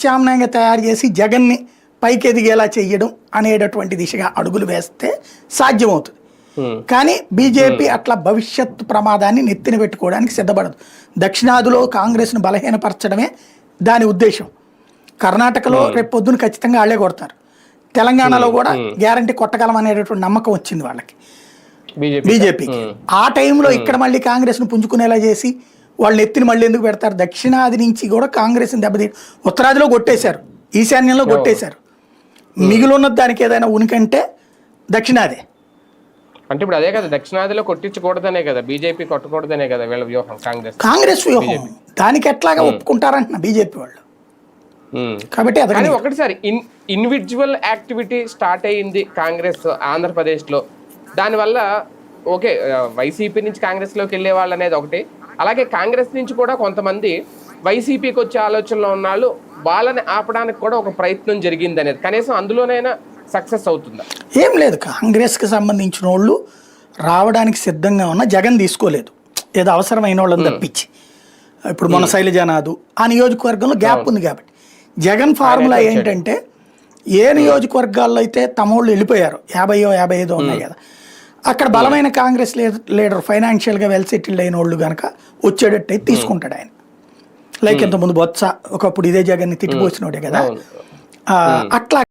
ప్రత్యామ్నాయంగా తయారు చేసి జగన్ని పైకి ఎదిగేలా చెయ్యడం అనేటటువంటి దిశగా అడుగులు వేస్తే సాధ్యమవుతుంది. కానీ బీజేపీ అట్లా భవిష్యత్ ప్రమాదాన్ని నెత్తిన పెట్టుకోవడానికి సిద్ధపడదు. దక్షిణాదిలో కాంగ్రెస్ను బలహీనపరచడమే దాని ఉద్దేశం. కర్ణాటకలో రేపు పొద్దున ఖచ్చితంగా వాళ్ళే కొడతారు. తెలంగాణలో కూడా గ్యారంటీ కొట్టగలం అనేటటువంటి నమ్మకం వచ్చింది వాళ్ళకి, బీజేపీకి. ఆ టైంలో ఇక్కడ మళ్ళీ కాంగ్రెస్ను పుంజుకునేలా చేసి వాళ్ళు ఎత్తిని మళ్ళీ ఎందుకు పెడతారు? దక్షిణాది నుంచి కూడా కాంగ్రెస్ని దెబ్బతీ ఉత్తరాదిలో కొట్టేశారు, ఈశాన్యంలో కొట్టేశారు. మిగిలిన్నది దానికి ఏదైనా ఉనికంటే దక్షిణాదే. అంటే ఇప్పుడు అదే కదా, దక్షిణాదిలో కొట్టించకూడదనే కదా, బీజేపీ కొట్టకూడదనే కదా వీళ్ళ వ్యూహం, కాంగ్రెస్ వ్యూహం. దానికి ఎట్లాగా ఒప్పుకుంటారంటున్నా బీజేపీ వాళ్ళు. కాబట్టి కానీ ఒకటిసారి ఇండివిజువల్ యాక్టివిటీ స్టార్ట్ అయ్యింది కాంగ్రెస్ ఆంధ్రప్రదేశ్లో. దానివల్ల ఓకే, వైసీపీ నుంచి కాంగ్రెస్లోకి వెళ్ళే వాళ్ళు అనేది ఒకటి, అలాగే కాంగ్రెస్ నుంచి కూడా కొంతమంది వైసీపీకి వచ్చే ఆలోచనలో ఉన్న వాళ్ళు వాళ్ళని ఆపడానికి కూడా ఒక ప్రయత్నం జరిగింది అనేది, కనీసం అందులోనైనా సక్సెస్ అవుతుందా? ఏం లేదు, కాంగ్రెస్కి సంబంధించిన వాళ్ళు రావడానికి సిద్ధంగా ఉన్న జగన్ తీసుకోలేదు, ఏదో అవసరమైన వాళ్ళని తప్పించి. ఇప్పుడు మన శైలజానాథ్ ఆ నియోజకవర్గంలో గ్యాప్ ఉంది కాబట్టి జగన్ ఫార్ములా ఏంటంటే ఏ నియోజకవర్గాల్లో అయితే తమోళ్ళు వెళ్ళిపోయారు, 50-55 ఉన్నాయి కదా, అక్కడ బలమైన కాంగ్రెస్ లీడర్ ఫైనాన్షియల్గా వెల్ సెటిల్డ్ అయిన వాళ్ళు కనుక వచ్చేటట్టు తీసుకుంటాడు ఆయన. లైక్ ఇంతకుముందు బొత్స ఒకప్పుడు ఇదే జగన్ని తిట్టిపోసినోడే కదా, అట్లా